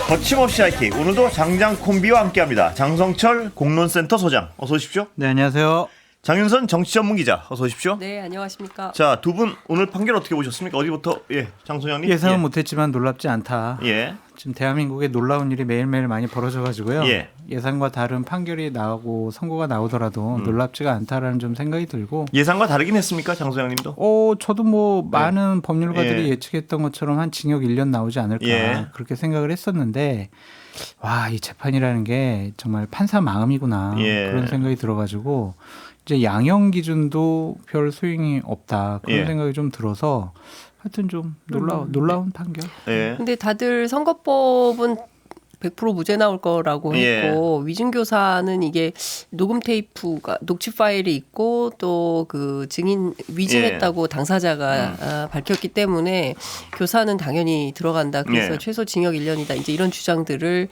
거침없이 하이킥. 오늘도 장장 콤비와 함께합니다. 장성철 공론센터 소장 어서 오십시오. 네, 안녕하세요. 장윤선 정치전문기자 어서 오십시오. 네, 안녕하십니까. 자, 두 분 오늘 판결 어떻게 보셨습니까? 어디부터? 예, 장 소장님. 예상은 예. 못했지만 놀랍지 않다. 예. 지금 대한민국에 놀라운 일이 매일매일 많이 벌어져가지고요. 예. 예상과 다른 판결이 나오고 선고가 나오더라도 놀랍지가 않다라는 좀 생각이 들고. 예상과 다르긴 했습니까, 장 소장님도? 저도 뭐 많은 법률가들이 예. 예측했던 것처럼 한 징역 1년 나오지 않을까 예. 그렇게 생각을 했었는데 와, 이 재판이라는 게 정말 판사 마음이구나 예. 그런 생각이 들어가지고 이제 양형 기준도 별 소용이 없다 그런 예. 생각이 좀 들어서 하여튼 좀 놀라운 판결. 예. 근데 다들 선거법은 100% 무죄 나올 거라고 했고 위증교사는 이게 녹음 테이프가 녹취 파일이 있고 또 그 증인 위증했다고 당사자가 밝혔기 때문에 교사는 당연히 들어간다. 그래서 예. 최소 징역 1년이다. 이제 이런 주장들을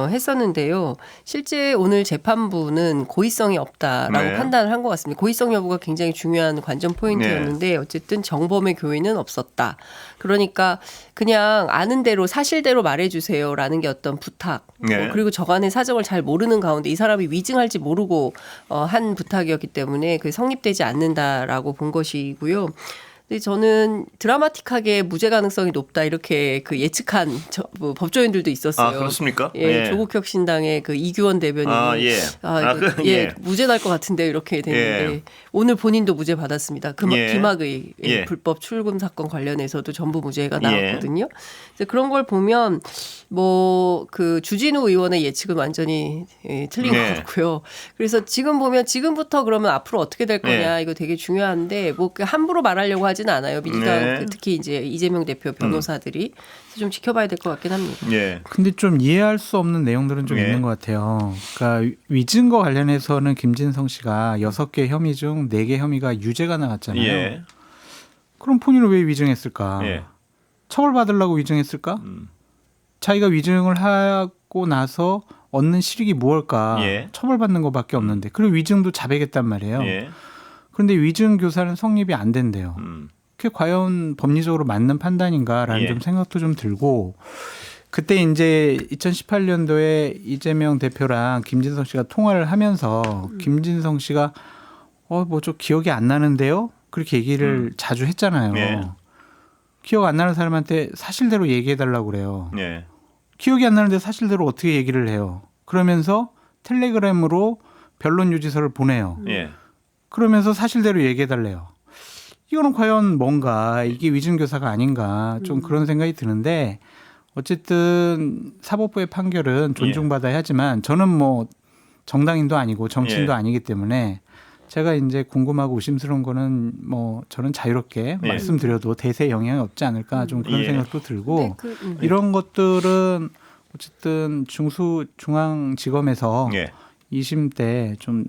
했었는데요. 실제 오늘 재판부는 고의성이 없다라고 네. 판단을 한 것 같습니다. 고의성 여부가 굉장히 중요한 관전 포인트였는데 어쨌든 정범의 교의는 없었다. 그러니까 그냥 아는 대로 사실대로 말해주세요라는 게 어떤 부탁. 네. 그리고 저간의 사정을 잘 모르는 가운데 이 사람이 위증할지 모르고 한 부탁이었기 때문에 그게 성립되지 않는다라고 본 것이고요. 근데 저는 드라마틱하게 무죄 가능성이 높다 이렇게 그 예측한 법조인들도 있었어요. 아, 그렇습니까? 예, 예. 조국혁신당의 그 이규원 대변인이 예. 예. 무죄 날 것 같은데 이렇게 됐는데 예. 오늘 본인도 무죄 받았습니다. 예. 김학의 예. 불법 출금 사건 관련해서도 전부 무죄가 나왔거든요. 그래서 그런 걸 보면 뭐 그 주진우 의원의 예측은 완전히 틀린 네. 것 같고요. 그래서 지금 보면 지금부터 그러면 앞으로 어떻게 될 거냐 네. 이거 되게 중요한데 뭐 함부로 말하려고 하지는 않아요. 민주당 네. 특히 이제 이재명 대표 변호사들이 좀 지켜봐야 될 것 같긴 합니다. 예. 근데 좀 이해할 수 없는 내용들은 좀 예. 있는 것 같아요. 그러니까 위증과 관련해서는 김진성 씨가 6개 혐의 중 4개 혐의가 유죄가 나왔잖아요. 예. 그럼 본인은 왜 위증했을까? 예. 처벌받으려고 위증했을까? 자기가 위증을 하고 나서 얻는 실익이 무엇일까? 예. 처벌받는 것밖에 없는데. 그리고 위증도 자백했단 말이에요. 예. 그런데 위증 교사는 성립이 안 된대요. 음. 그게 과연 법리적으로 맞는 판단인가라는 예. 좀 생각도 좀 들고 그때 이제 2018년도에 이재명 대표랑 김진성 씨가 통화를 하면서 김진성 씨가 뭐 저 기억이 안 나는데요? 그렇게 얘기를 자주 했잖아요. 예. 기억 안 나는 사람한테 사실대로 얘기해 달라고 그래요. 예. 기억이 안 나는데 사실대로 어떻게 얘기를 해요? 그러면서 텔레그램으로 변론 유지서를 보내요. 예. 그러면서 사실대로 얘기해 달래요. 이거는 과연 뭔가 이게 위증교사가 아닌가 좀 그런 생각이 드는데 어쨌든 사법부의 판결은 존중받아야 하지만 저는 뭐 정당인도 아니고 정치인도 예. 아니기 때문에 제가 이제 궁금하고 의심스러운 거는 뭐 저는 자유롭게 예. 말씀드려도 대세에 영향이 없지 않을까 좀 그런 예. 생각도 들고 근데 이런 것들은 어쨌든 중앙지검에서 예. 2심 때 좀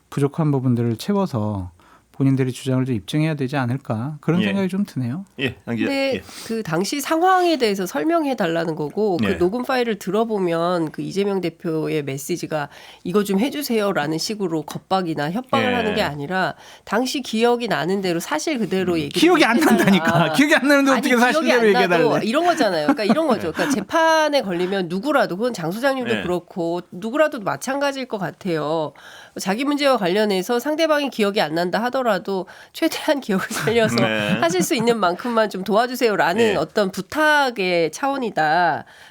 부족한 부분들을 채워서 본인들이 주장을 좀 입증해야 되지 않을까 그런 예. 생각이 좀 드네요. 예. 장 기자. 근데 예. 그 당시 상황에 대해서 설명해 달라는 거고 네. 그 녹음 파일을 들어보면 그 이재명 대표의 메시지가 이거 좀 해주세요라는 식으로 겁박이나 협박을 예. 하는 게 아니라 당시 기억이 나는 대로 사실 그대로 얘기 기억이 안 난다니까. 기억이 안 나는데 어떻게 사실대로 얘기해 달래. 이런 거잖아요. 그러니까 이런 거죠. 그러니까 재판에 걸리면 누구라도 그건 장 소장님도 네. 그렇고 누구라도 마찬가지일 것 같아요. 자기 문제와 관련해서 상대방이 기억이 안 난다 하더라도 최대한 기억을 살려서 네. 하실 수 있는 만큼만 좀 도와주세요라는 네. 어떤 부탁의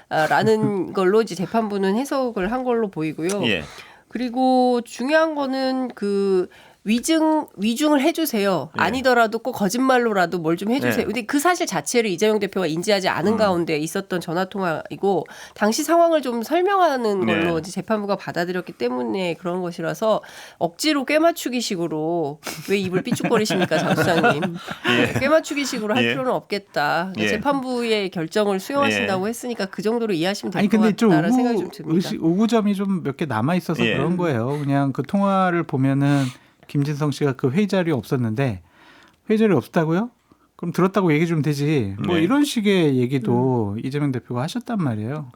차원이다라는 걸로 이제 재판부는 해석을 한 걸로 보이고요. 예. 그리고 중요한 거는 그 위증을 해주세요. 예. 아니더라도 꼭 거짓말로라도 뭘 좀 해주세요. 네. 근데 그 사실 자체를 이재명 대표가 인지하지 않은 가운데 있었던 전화통화이고 당시 상황을 좀 설명하는 걸로 네. 이제 재판부가 받아들였기 때문에 그런 것이라서 억지로 꿰맞추기식으로 왜 입을 삐죽거리십니까, 장 수장님. 꿰맞추기식으로 할 예. 필요는 없겠다. 예. 재판부의 결정을 수용하신다고 했으니까 그 정도로 이해하시면 아니 될 것 근데 좀 같다라는 생각이 좀 듭니다. 오구점이 좀 몇 개 남아 있어서 예. 그런 거예요. 그냥 그 통화를 보면은 김진성 씨가 그 회의 자리에 없었는데 회의 자리에 없다고요? 그럼 들었다고 얘기 좀 되지. 뭐 네. 이런 식의 얘기도 이재명 대표가 하셨단 말이에요.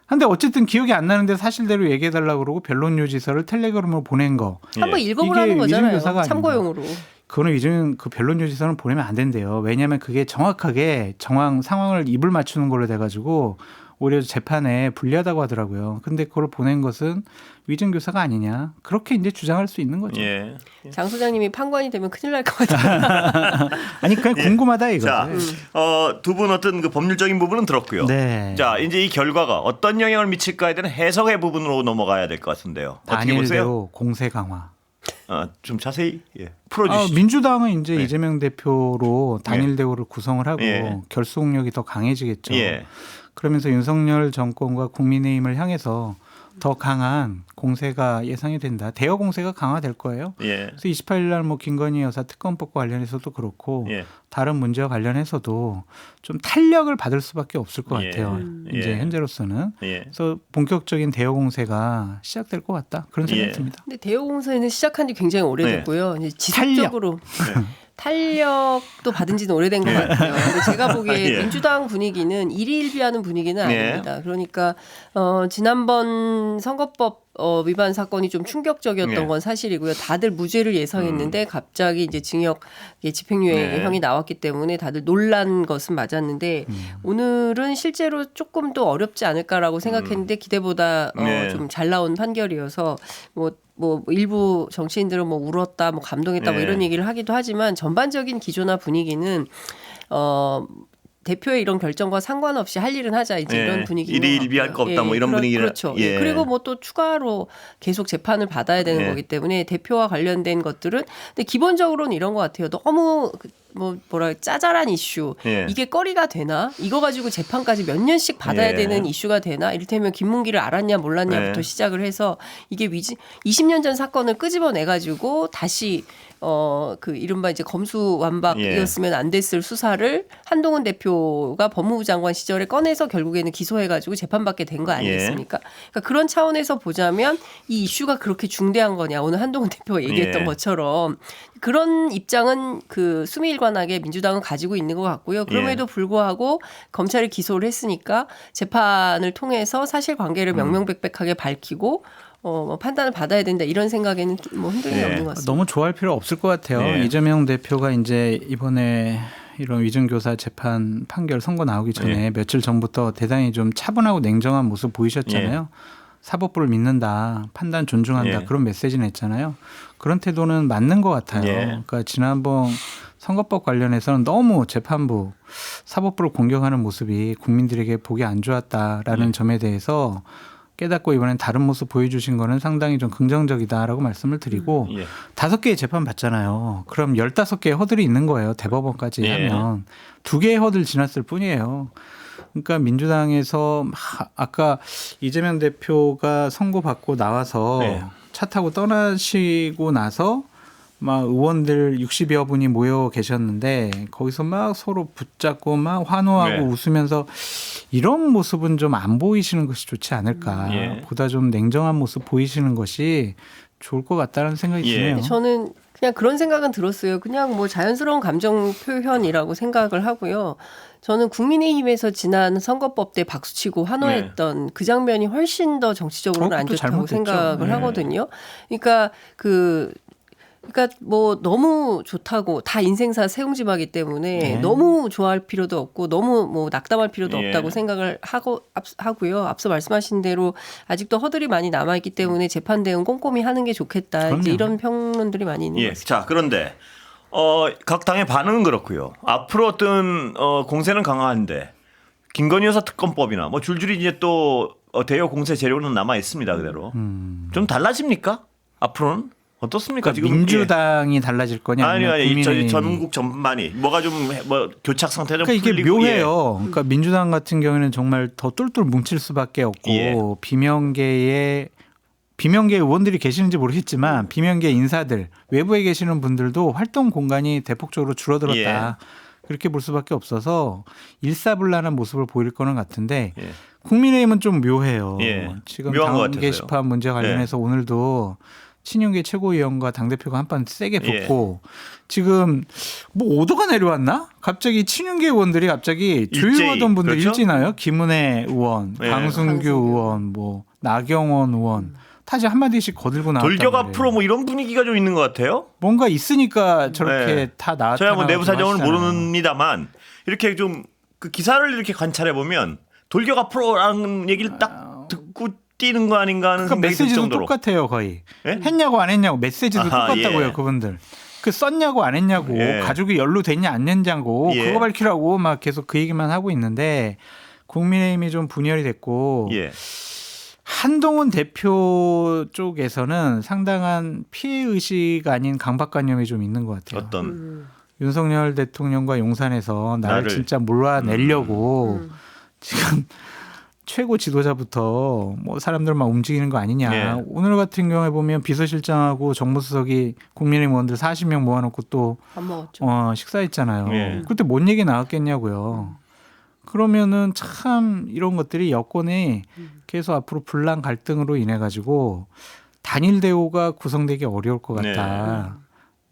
근데 어쨌든 기억이 안 나는데 사실대로 얘기해 달라고 그러고 변론 유지서를 텔레그램으로 보낸 거. 한번 예. 읽어보라는 이게 거잖아요. 위증교사가 참고용으로. 그거는 위증 그 변론 유지서는 보내면 안 된대요. 왜냐하면 그게 정확하게 상황을 입을 맞추는 걸로 돼가지고 오히려 재판에 불리하다고 하더라고요. 근데 그걸 보낸 것은 위증교사가 아니냐. 그렇게 이제 주장할 수 있는 거죠. 예. 장 소장님이 판관이 되면 큰일 날 것 같아요. 아니 그냥 궁금하다 이거죠. 자, 두 분 어떤 그 법률적인 부분은 들었고요. 네. 자, 이제 이 결과가 어떤 영향을 미칠까에 대한 해석의 부분으로 넘어가야 될 것 같은데요. 어떻게 보세요? 단일대로 공세 강화. 좀 자세히 풀어주시죠. 민주당은 이제 네. 이재명 대표로 단일 대우를 구성을 하고 예. 결속력이 더 강해지겠죠. 예. 그러면서 윤석열 정권과 국민의힘을 향해서 더 강한 공세가 예상이 된다. 대여 공세가 강화될 거예요. 예. 그래서 28일 날 뭐 김건희 여사 특검법과 관련해서도 그렇고 예. 다른 문제와 관련해서도 좀 탄력을 받을 수밖에 없을 것 예. 같아요. 이제 예. 현재로서는. 예. 그래서 본격적인 대여 공세가 시작될 것 같다. 그런 생각이 예. 듭니다. 근데 대여 공세는 시작한 지 굉장히 오래됐고요. 이제 지속적으로 탄력도 받은 지는 오래된 것 같아요. 근데 제가 보기에 예. 민주당 분위기는 일희일비하는 분위기는 예. 아닙니다. 그러니까 지난번 선거법 위반 사건이 좀 충격적이었던 예. 건 사실이고요. 다들 무죄를 예상했는데 갑자기 이제 징역 집행유예형이 나왔기 때문에 다들 놀란 것은 맞았는데 오늘은 실제로 조금 더 어렵지 않을까라고 생각했는데 기대보다 네. 좀 잘 나온 판결이어서 뭐 일부 정치인들은 뭐 울었다, 뭐 감동했다, 뭐 네. 이런 얘기를 하기도 하지만 전반적인 기조나 분위기는 대표의 이런 결정과 상관없이 할 일은 하자 이제 예. 이런 분위기. 일희일비할 거 없다 뭐 이런 분위기라. 그렇죠. 예. 그리고 뭐 또 추가로 계속 재판을 받아야 되는 예. 거기 때문에 대표와 관련된 것들은 근데 기본적으로는 이런 것 같아요. 너무 짜잘한 이슈 예. 이게 거리가 되나? 이거 가지고 재판까지 몇 년씩 받아야 예. 되는 이슈가 되나? 이를테면 김문기를 알았냐 몰랐냐부터 예. 시작을 해서 이게 20년 전 사건을 끄집어내 가지고 다시 그 이른바 이제 검수완박이었으면 안 됐을 수사를 한동훈 대표가 법무부 장관 시절에 꺼내서 결국에는 기소해가지고 재판받게 된 거 아니겠습니까? 그러니까 그런 차원에서 보자면 이 이슈가 그렇게 중대한 거냐? 오늘 한동훈 대표가 얘기했던 예. 것처럼 그런 입장은 그 수미일관하게 민주당은 가지고 있는 것 같고요. 그럼에도 불구하고 검찰이 기소를 했으니까 재판을 통해서 사실관계를 명명백백하게 밝히고 판단을 받아야 된다 이런 생각에는 뭐 흔들림이 예. 없는 것 같습니다. 너무 좋아할 필요 없을 것 같아요. 네. 이재명 대표가 이제 이번에 이런 위증교사 재판 판결 선고 나오기 전에 며칠 전부터 대단히 좀 차분하고 냉정한 모습 보이셨잖아요. 사법부를 믿는다, 판단 존중한다 그런 메시지 냈잖아요. 그런 태도는 맞는 것 같아요. 그러니까 지난번 선거법 관련해서는 너무 재판부, 사법부를 공격하는 모습이 국민들에게 보기 안 좋았다라는 점에 대해서 깨닫고 이번엔 다른 모습 보여주신 거는 상당히 좀 긍정적이다라고 말씀을 드리고 5개의 재판 받잖아요. 그럼 15개의 허들이 있는 거예요. 대법원까지 하면. 2개의 허들 지났을 뿐이에요. 그러니까 민주당에서 아까 이재명 대표가 선고받고 나와서 차 타고 떠나시고 나서 막 의원들 60여 분이 모여 계셨는데 거기서 막 서로 붙잡고 막 환호하고 웃으면서 이런 모습은 좀 안 보이시는 것이 좋지 않을까. 보다 좀 냉정한 모습 보이시는 것이 좋을 것 같다는 생각이 드네요. 저는 그냥 그런 생각은 들었어요. 그냥 뭐 자연스러운 감정 표현이라고 생각을 하고요. 저는 국민의힘에서 지난 선거법 때 박수치고 환호했던 그 장면이 훨씬 더 정치적으로는 안 좋다고 생각을 하거든요. 그러니까 뭐 너무 좋다고 다 인생사 세웅지마기 때문에 너무 좋아할 필요도 없고 너무 뭐 낙담할 필요도 없다고 생각을 하고요. 앞서 말씀하신 대로 아직도 허들이 많이 남아 있기 때문에 재판 대응 꼼꼼히 하는 게 좋겠다. 이제 이런 평론들이 많이 있는 것 같습니다. 자, 그런데 각 당의 반응은 그렇고요. 앞으로 어떤 공세는 강화한데 김건희 여사 특검법이나 뭐 줄줄이 이제 또 대여 공세 재료는 남아 있습니다. 그대로 좀 달라집니까? 앞으로는? 어떻습니까? 그러니까 지금 민주당이 달라질 거냐? 아니 전국 전반이 뭐가 좀 교착 상태 좀 그러니까 이게 풀리고 묘해요. 그러니까 민주당 같은 경우에는 정말 더 똘똘 뭉칠 수밖에 없고 비명계 의원들이 계시는지 모르겠지만 비명계 인사들 외부에 계시는 분들도 활동 공간이 대폭적으로 줄어들었다. 그렇게 볼 수밖에 없어서 일사불란한 모습을 보일 거는 같은데 국민의힘은 좀 묘해요. 지금 당 게시판 문제 관련해서 오늘도 친윤계 최고위원과 당대표가 한판 세게 붙고 지금 뭐 오더가 내려왔나? 갑자기 친윤계 의원들이 갑자기 조용하던 분들 일지나요? 김은혜 의원, 강승규 의원, 뭐 나경원 의원 다 이제 한마디씩 거들고 나왔단 돌격 말이에요. 앞으로 뭐 이런 분위기가 좀 있는 것 같아요. 뭔가 있으니까 저렇게 다 나왔다. 저야 뭐 내부 사정을 모릅니다만 이렇게 좀 그 기사를 이렇게 관찰해 보면 돌격 앞으로라는 얘기를 딱 듣고 뛰는 거 아닌가 하는 그러니까 생각이 들 메시지도 정도로. 똑같아요 거의. 예? 했냐고 안 했냐고 메시지도 아하, 똑같다고요 예. 그분들. 그 썼냐고 안 했냐고 예. 가족이 연루됐냐 안 됐냐고 예. 그거 밝히라고 막 계속 그 얘기만 하고 있는데 국민의힘이 좀 분열이 됐고 예. 한동훈 대표 쪽에서는 상당한 피해 의식 아닌 강박관념이 좀 있는 것 같아요. 어떤 윤석열 대통령과 용산에서 나를 나를. 진짜 몰아내려고 지금 최고 지도자부터 뭐 사람들 막 움직이는 거 아니냐. 예. 오늘 같은 경우에 보면 비서실장하고 정무수석이 국민의힘 의원들 40명 모아놓고 또 밥 먹었죠. 식사했잖아요. 예. 그때 뭔 얘기 나왔겠냐고요. 그러면은 참 이런 것들이 여권이 계속 앞으로 분란 갈등으로 인해 가지고 단일 대우가 구성되기 어려울 것 같다.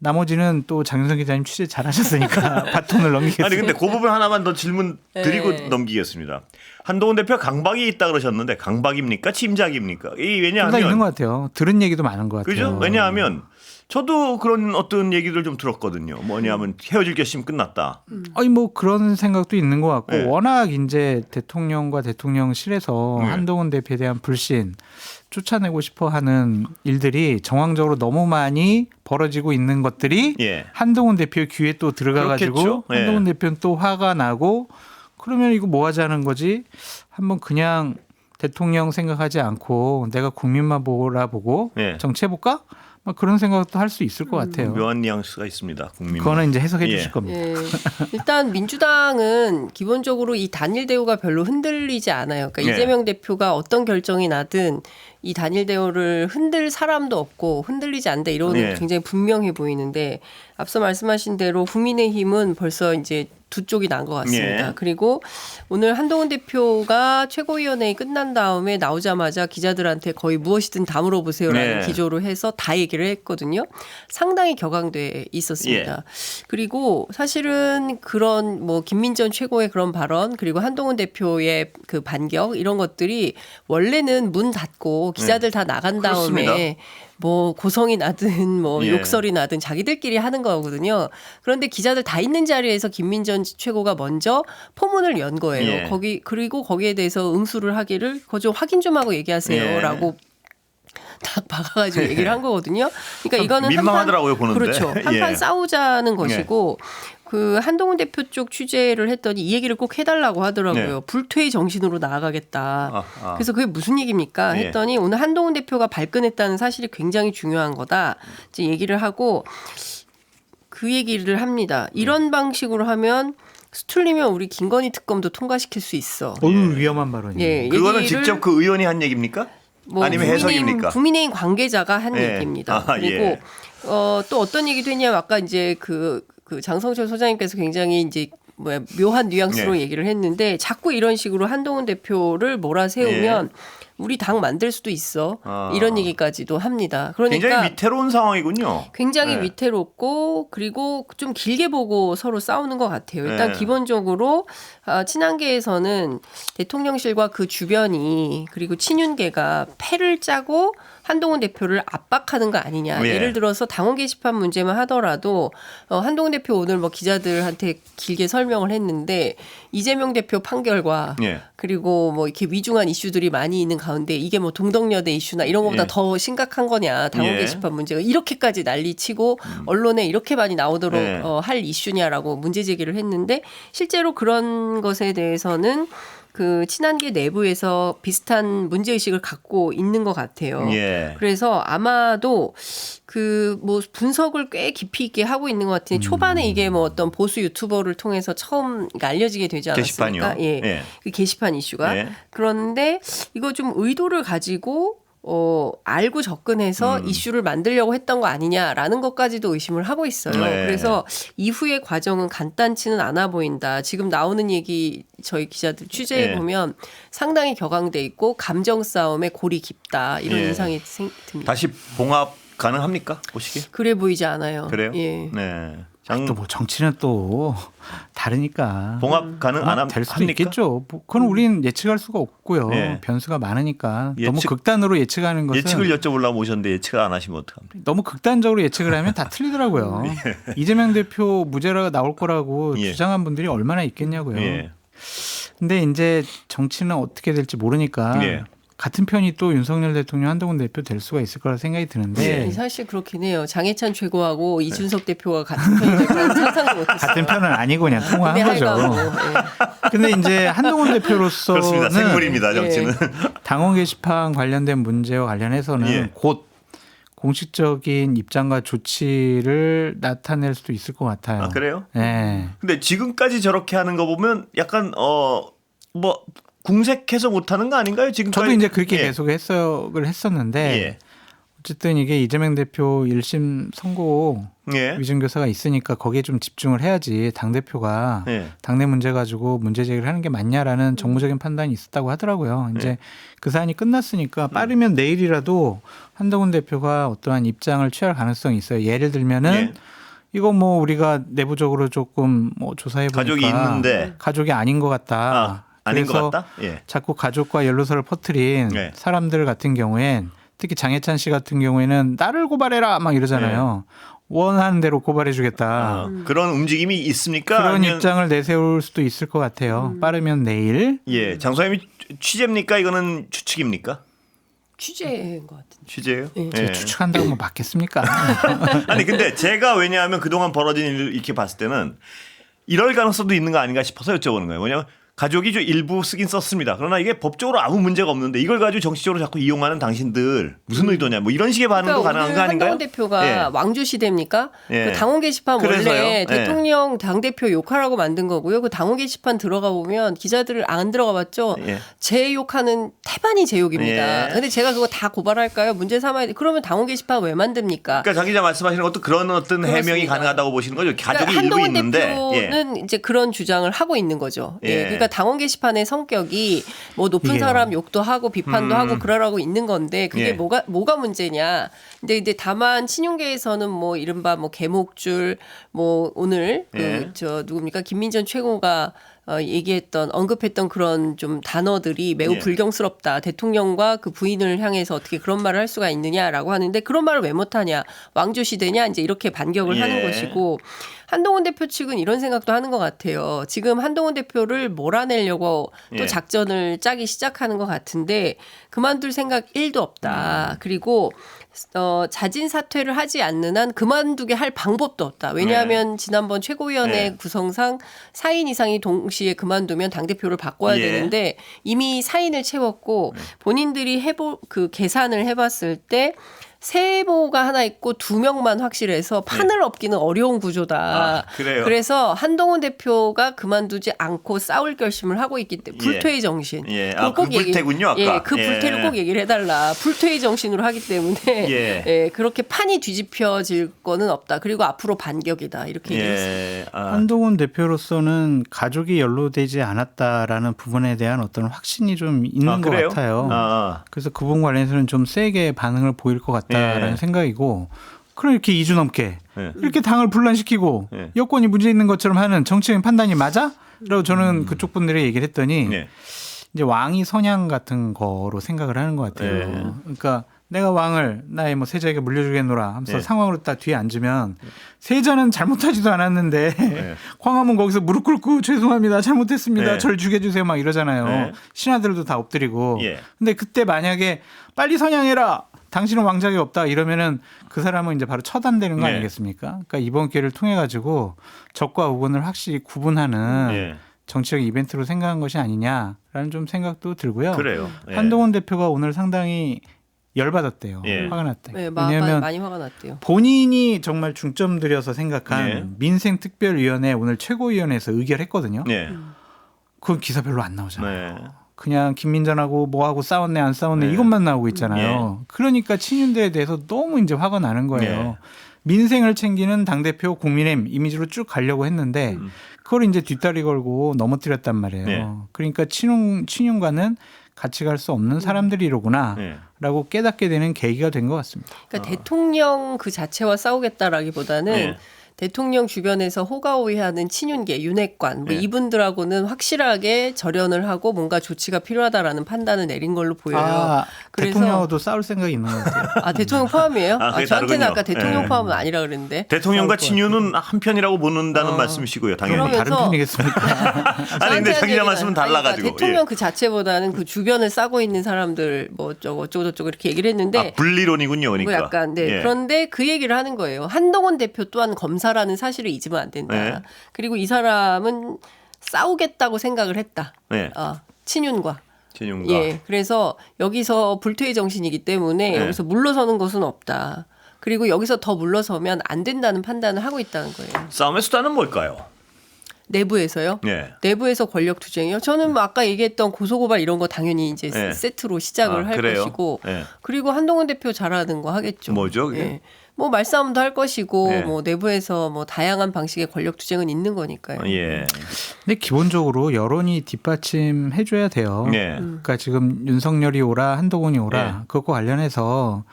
나머지는 또 장윤선 기자님 취재 잘하셨으니까 바톤을 넘기겠습니다. 아니 근데 그 부분 하나만 더 질문 드리고 네. 넘기겠습니다. 한동훈 대표 강박이 있다 그러셨는데 강박입니까? 침작입니까? 이 둘 다 있는 왜냐하면 것 같아요. 들은 얘기도 많은 것 같아요. 그죠? 왜냐하면 저도 그런 어떤 얘기들 좀 들었거든요. 뭐냐면 헤어질 결심 끝났다. 아니 뭐 그런 생각도 있는 것 같고 네. 워낙 이제 대통령과 대통령실에서 네. 한동훈 대표에 대한 불신 쫓아내고 싶어하는 일들이 정황적으로 너무 많이 벌어지고 있는 것들이 예. 한동훈 대표 귀에 또 들어가가지고 그렇겠죠. 예. 한동훈 대표는 또 화가 나고 그러면 이거 뭐 하자는 거지? 한번 그냥 대통령 생각하지 않고 내가 국민만 보고 예. 정치해볼까? 막 그런 생각도 할 수 있을 것 같아요. 묘한 뉘앙스가 있습니다. 국민. 그거는 이제 해석해 예. 주실 겁니다. 예. 일단 민주당은 기본적으로 이 단일 대우가 별로 흔들리지 않아요. 그러니까 예. 이재명 대표가 어떤 결정이 나든 이 단일 대우를 흔들 사람도 없고 흔들리지 않는다 이런 예. 굉장히 분명해 보이는데 앞서 말씀하신 대로 국민의힘은 벌써 이제 두 쪽이 난 것 같습니다. 예. 그리고 오늘 한동훈 대표가 최고위원회의 끝난 다음에 나오자마자 기자들한테 거의 무엇이든 다 물어보세요라는 예. 기조로 해서 다 얘기를 했거든요. 상당히 격앙돼 있었습니다. 그리고 사실은 그런 뭐 김민전 최고의 그런 발언 그리고 한동훈 대표의 그 반격 이런 것들이 원래는 문 닫고 기자들 다 나간 다음에 그렇습니다. 뭐 고성이 나든 뭐 예. 욕설이 나든 자기들끼리 하는 거거든요. 그런데 기자들 다 있는 자리에서 김민전 최고가 먼저 포문을 연 거예요. 예. 그리고 거기에 대해서 응수를 하기를 그거 좀 확인 좀 하고 얘기하세요라고 딱 박아가지고 얘기를 한 거거든요. 그러니까 이거는 민망하더라고요, 보는데. 그렇죠. 한판 예. 싸우자는 것이고 그 한동훈 대표 쪽 취재를 했더니 이 얘기를 꼭 해달라고 하더라고요. 네. 불퇴의 정신으로 나아가겠다. 아. 그래서 그게 무슨 얘기입니까? 예. 했더니 오늘 한동훈 대표가 발끈했다는 사실이 굉장히 중요한 거다. 이제 얘기를 하고 그 얘기를 합니다. 이런 방식으로 하면 수틀리면 우리 김건희 특검도 통과시킬 수 있어. 어유 위험한 발언이에요. 예, 그거는 얘기를 직접 그 의원이 한 얘기입니까? 뭐 아니면 해석입니까? 국민의힘 관계자가 한 예. 얘기입니다. 아, 그리고 예. 또 어떤 얘기도 했냐면 아까 이제 그 장성철 소장님께서 굉장히 이제 묘한 뉘앙스로 예. 얘기를 했는데 자꾸 이런 식으로 한동훈 대표를 몰아세우면 우리 당 만들 수도 있어. 아. 이런 얘기까지도 합니다. 그러니까 굉장히 위태로운 상황이군요. 굉장히 네. 위태롭고 그리고 좀 길게 보고 서로 싸우는 것 같아요. 일단 네. 기본적으로 친한계에서는 대통령실과 그 주변이 그리고 친윤계가 패를 짜고 한동훈 대표를 압박하는 거 아니냐. 예. 예를 들어서 당원 게시판 문제만 하더라도 한동훈 대표 오늘 뭐 기자들한테 길게 설명을 했는데 이재명 대표 판결과 예. 그리고 뭐 이렇게 위중한 이슈들이 많이 있는 가운데 이게 뭐 동덕여대 이슈나 이런 것보다 예. 더 심각한 거냐 당원 예. 게시판 문제가 이렇게까지 난리치고 언론에 이렇게 많이 나오도록 예. 할 이슈냐라고 문제 제기를 했는데 실제로 그런 것에 대해서는 그 친한계 내부에서 비슷한 문제 의식을 갖고 있는 것 같아요. 예. 그래서 아마도 그 뭐 분석을 꽤 깊이 있게 하고 있는 것 같은데 초반에 이게 뭐 어떤 보수 유튜버를 통해서 처음 알려지게 되지 않았습니까? 게시판이요? 예. 예. 그 게시판 이슈가. 예. 그런데 이거 좀 의도를 가지고 알고 접근해서 이슈를 만들려고 했던 거 아니냐라는 것까지도 의심을 하고 있어요. 네. 그래서 이후의 과정은 간단치는 않아 보인다. 지금 나오는 얘기 저희 기자들 취재해 네. 보면 상당히 격앙돼 있고 감정 싸움에 골이 깊다 이런 네. 인상이 듭니다. 다시 봉합 가능합니까? 보시기에? 그래 보이지 않아요. 그래요? 예. 네. 또 뭐 정치는 또 다르니까. 봉합 가능 안 될 수도 합니까? 있겠죠. 그건 우리는 예측할 수가 없고요. 예. 변수가 많으니까 너무 예측- 극단으로 예측하는 것은 예측을 여쭤보려고 오셨는데 예측을 안 하시면 어떡합니까? 너무 극단적으로 예측을 하면 다 틀리더라고요. 이재명 대표 무죄가 나올 거라고 예. 주장한 분들이 얼마나 있겠냐고요. 예. 근데 이제 정치는 어떻게 될지 모르니까 예. 같은 편이 또 윤석열 대통령 한동훈 대표 될 수가 있을 거라 생각이 드는데 네, 사실 그렇긴 해요. 장해찬 최고하고 이준석 대표가 같은 편이 될 거는 상상도 못했어요. 같은 편은 아니고 그냥 통화한 근데 거죠. 하여간 뭐, 예. 근데 이제 한동훈 대표로서는 그렇습니다. 생물입니다. 정치는. 당원 게시판 관련된 문제와 관련해서는 예. 곧 공식적인 입장과 조치를 나타낼 수도 있을 것 같아요. 아, 그래요? 네. 근데 지금까지 저렇게 하는 거 보면 약간 뭐 궁색해서 못하는 거 아닌가요? 지금까지. 저도 이제 그렇게 예. 계속 해석을 했었는데 예. 어쨌든 이게 이재명 대표 1심 선고 예. 위증교사가 있으니까 거기에 좀 집중을 해야지 당대표가 예. 당내 문제 가지고 문제 제기를 하는 게 맞냐라는 정무적인 판단이 있었다고 하더라고요. 이제 그 사안이 끝났으니까 빠르면 내일이라도 한동훈 대표가 어떠한 입장을 취할 가능성이 있어요. 예를 들면은 예. 이거 뭐 우리가 내부적으로 조금 뭐 조사해 보니까 가족이 있는데. 가족이 아닌 것 같다. 아닌 그래서 것 같다? 예. 자꾸 가족과 연루설을 퍼뜨린 네. 사람들 같은 경우엔 특히 장해찬 씨 같은 경우에는 나를 고발해라 막 이러잖아요. 원하는 대로 고발해주겠다. 그런 움직임이 있습니까? 그런 아니면- 입장을 내세울 수도 있을 것 같아요. 빠르면 내일. 예. 장소님이 취재입니까? 이거는 추측입니까? 취재인 것 같은데. 취재예요? 예. 제가 추측한다고 뭐 맞겠습니까? 아니 근데 제가 왜냐하면 그동안 벌어진 일을 이렇게 봤을 때는 이럴 가능성도 있는 거 아닌가 싶어서 여쭤보는 거예요. 뭐냐면 가족이 좀 일부 쓰긴 썼습니다. 그러나 이게 법적으로 아무 문제가 없는데 이걸 가지고 정치적으로 자꾸 이용하는 당신들 무슨 의도냐 뭐 이런 식의 반응도 그러니까 가능한 오늘 거 아닌가요? 한동훈 대표가 예. 왕조 시대입니까? 예. 그 당원 게시판 그래서요? 원래 예. 대통령 당 대표 욕하라고 만든 거고요. 그 당원 게시판 들어가 보면 기자들 안 들어가봤죠. 예. 제 욕하는 태반이 제 욕입니다. 예. 근데 제가 그거 다 고발할까요? 문제 삼아야 돼. 그러면 당원 게시판 왜 만듭니까? 그러니까 장 기자 말씀하시는 것도 그런 어떤 해명이 그렇습니다. 가능하다고 보시는 거죠. 가족이 그러니까 일부 한동훈 있는데. 예. 대표는 이제 그런 주장을 하고 있는 거죠. 예. 예. 그러니까 당원 게시판의 성격이 뭐 높은 이게요. 사람 욕도 하고 비판도 하고 그러라고 있는 건데 그게 예. 뭐가 문제냐. 근데 이제 다만 친윤계에서는 뭐 이른바 뭐 개목줄 뭐 오늘 예. 저 누굽니까 김민전 최고가 얘기했던 언급했던 그런 좀 단어들이 매우 예. 불경스럽다. 대통령과 그 부인을 향해서 어떻게 그런 말을 할 수가 있느냐라고 하는데 그런 말을 왜 못하냐. 왕조 시대냐 이제 이렇게 반격을 예. 하는 것이고 한동훈 대표 측은 이런 생각도 하는 것 같아요. 지금 한동훈 대표를 몰아내려고 또 예. 작전을 짜기 시작하는 것 같은데 그만둘 생각 1도 없다. 그리고 자진 사퇴를 하지 않는 한 그만두게 할 방법도 없다. 왜냐하면 지난번 최고위원회 네. 구성상 4인 이상이 동시에 그만두면 당대표를 바꿔야 예. 되는데 이미 4인을 채웠고 본인들이 그 계산을 해봤을 때 세 후보가 하나 있고 2명만 확실해서 판을 엎기는 어려운 구조다. 아, 그래요? 그래서 한동훈 대표가 그만두지 않고 싸울 결심을 하고 있기 때문에 불퇴의 정신. 예. 그걸 아, 그 불태군요, 아까. 예, 그 불퇴를 예. 꼭 얘기를 해달라. 불퇴의 정신으로 하기 때문에 예. 예, 그렇게 판이 뒤집혀질 거는 없다. 그리고 앞으로 반격이다. 이렇게 얘기했습니다. 예. 아. 한동훈 대표로서는 가족이 연루되지 않았다라는 부분에 대한 어떤 확신이 좀 있는 것 그래요? 같아요. 아. 그래서 그 부분 관련해서는 좀 세게 반응을 보일 것 같다라는 예. 생각이고 그럼 이렇게 2주 넘게 예. 이렇게 당을 분란시키고 예. 여권이 문제 있는 것처럼 하는 정치적인 판단이 맞아? 라고 저는 그쪽 분들이 얘기를 했더니 예. 이제 왕이 선양 같은 거로 생각을 하는 것 같아요. 예. 그러니까 내가 왕을 나의 뭐 세자에게 물려주겠노라 하면서 예. 상황으로 딱 뒤에 앉으면 세자는 잘못하지도 않았는데 예. 광화문 거기서 무릎 꿇고 죄송합니다 잘못했습니다 예. 절 죽여주세요 막 이러잖아요. 예. 신하들도 다 엎드리고 예. 근데 그때 만약에 빨리 선양해라 당신은 왕자가 없다 이러면은 그 사람은 이제 바로 처단되는 거 예. 아니겠습니까? 그러니까 이번 기회를 통해 가지고 적과 우군을 확실히 구분하는 예. 정치적 이벤트로 생각한 것이 아니냐라는 좀 생각도 들고요. 그래요. 예. 한동훈 대표가 오늘 상당히 열받았대요. 예. 화가 났대. 네, 왜냐하면 많이 화가 났대요. 본인이 정말 중점 들여서 생각한 예. 민생특별위원회 오늘 최고위원회에서 의결했거든요. 예. 그건 기사 별로 안 나오잖아요. 네. 그냥 김민전하고 뭐하고 싸웠네 안 싸웠네 네. 이것만 나오고 있잖아요. 그러니까 친윤들에 대해서 너무 이제 화가 나는 거예요. 네. 민생을 챙기는 당대표 국민의힘 이미지로 쭉 가려고 했는데 그걸 이제 뒷다리 걸고 넘어뜨렸단 말이에요. 네. 그러니까 친윤과는 같이 갈 수 없는 사람들이로구나 네. 라고 깨닫게 되는 계기가 된 것 같습니다. 그러니까 대통령 그 자체와 싸우겠다라기보다는 네. 대통령 주변에서 호가호위하는 친윤계, 윤핵관 뭐 예. 이분들하고는 확실하게 절연을 하고 뭔가 조치가 필요하다라는 판단을 내린 걸로 보여요. 아, 그래서 대통령도 싸울 생각이 있는 것 같아요. 대통령 포함이에요? 그게 저한테는 다르군요. 아까 대통령 예. 포함은 아니라 그랬는데. 대통령과 싸울 것 친윤은 한편이라고 보는다는 말씀이시고요. 당연히. 그러면- 다른 그러면서- 편이겠습니까? 아니 근데 저한테 자기가 한 말씀은 얘기는- 달라가지고. 그러니까 대통령 그 자체보다는 그 주변을 싸고 있는 사람들 뭐 어쩌고 이렇게 얘기를 했는데 분리론이군요. 그러니까. 뭐 약간 네. 예. 그런데 그 얘기를 하는 거예요. 한동훈 대표 또한 검사라는 사실을 잊으면 안 된다. 네. 그리고 이 사람은 싸우겠다고 생각을 했다. 네. 친윤과. 친윤과. 예. 그래서 여기서 불퇴의 정신이기 때문에 네. 여기서 물러서는 것은 없다. 그리고 여기서 더 물러서면 안 된다는 판단을 하고 있다는 거예요. 싸움의 수단은 뭘까요? 내부에서요? 예. 내부에서 권력 투쟁이요. 저는 뭐 아까 얘기했던 고소고발 이런 거 당연히 이제 네. 세트로 시작을 할 그래요? 것이고, 예. 그리고 한동훈 대표 잘하는 거 하겠죠. 뭐죠, 그게? 예. 뭐 말싸움도 할 것이고, 네. 뭐 내부에서 뭐 다양한 방식의 권력 투쟁은 있는 거니까요. 예. 근데 기본적으로 여론이 뒷받침해줘야 돼요. 예. 그러니까 지금 윤석열이 오라 한동훈이 오라 예. 그것과 관련해서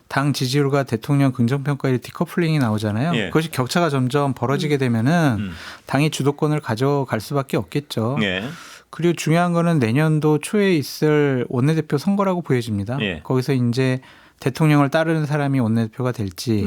당 지지율과 대통령 긍정평가의 디커플링이 나오잖아요. 예. 그것이 격차가 점점 벌어지게 되면은 당이 주도권을 가져갈 수밖에 없겠죠. 예. 그리고 중요한 거는 내년도 초에 있을 원내대표 선거라고 보여집니다. 예. 거기서 이제 대통령을 따르는 사람이 원내대표가 될지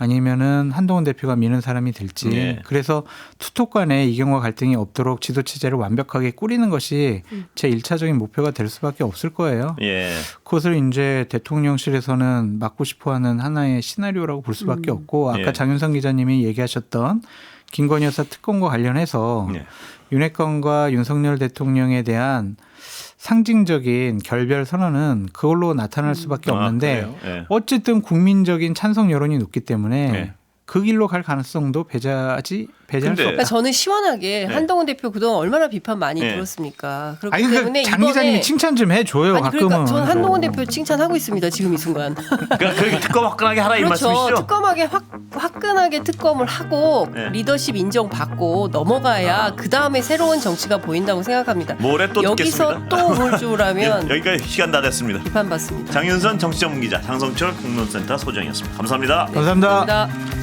아니면은 한동훈 대표가 미는 사람이 될지 예. 그래서 투톱 간에 이견과 갈등이 없도록 지도 체제를 완벽하게 꾸리는 것이 제 1차적인 목표가 될 수밖에 없을 거예요. 예. 그것을 이제 대통령실에서는 막고 싶어하는 하나의 시나리오라고 볼 수밖에 없고 아까 예. 장윤성 기자님이 얘기하셨던 김건희 여사 특검과 관련해서 예. 윤핵관과 윤석열 대통령에 대한 상징적인 결별 선언은 그걸로 나타날 수밖에 없는데 그래요? 예. 어쨌든 국민적인 찬성 여론이 높기 때문에 네. 그 길로 갈 가능성도 배제할 수 근데- 없다. 그러니까 저는 시원하게 네. 한동훈 대표 그동안 얼마나 비판 많이 네. 들었습니까? 그렇기 아니 때문에 장 기자님이 이번에 칭찬 좀 해줘요. 아니 가끔은. 그러니까 저는 한동훈 대표 칭찬하고 있습니다. 지금 이 순간. 그러니까 그렇게 특검 화끈하게 하라 이 그렇죠. 말씀이시죠? 특검하게 화끈하게 특검을 하고 네. 리더십 인정받고 넘어가야 그 다음에 새로운 정치가 보인다고 생각합니다. 모레 또 여기서 듣겠습니다. 또 몰주라면 예, 여기까지 시간 다 됐습니다. 비판받습니다. 장윤선 정치전문기자, 장성철 공론센터 소장이었습니다. 감사합니다. 감사합니다. 감사합니다.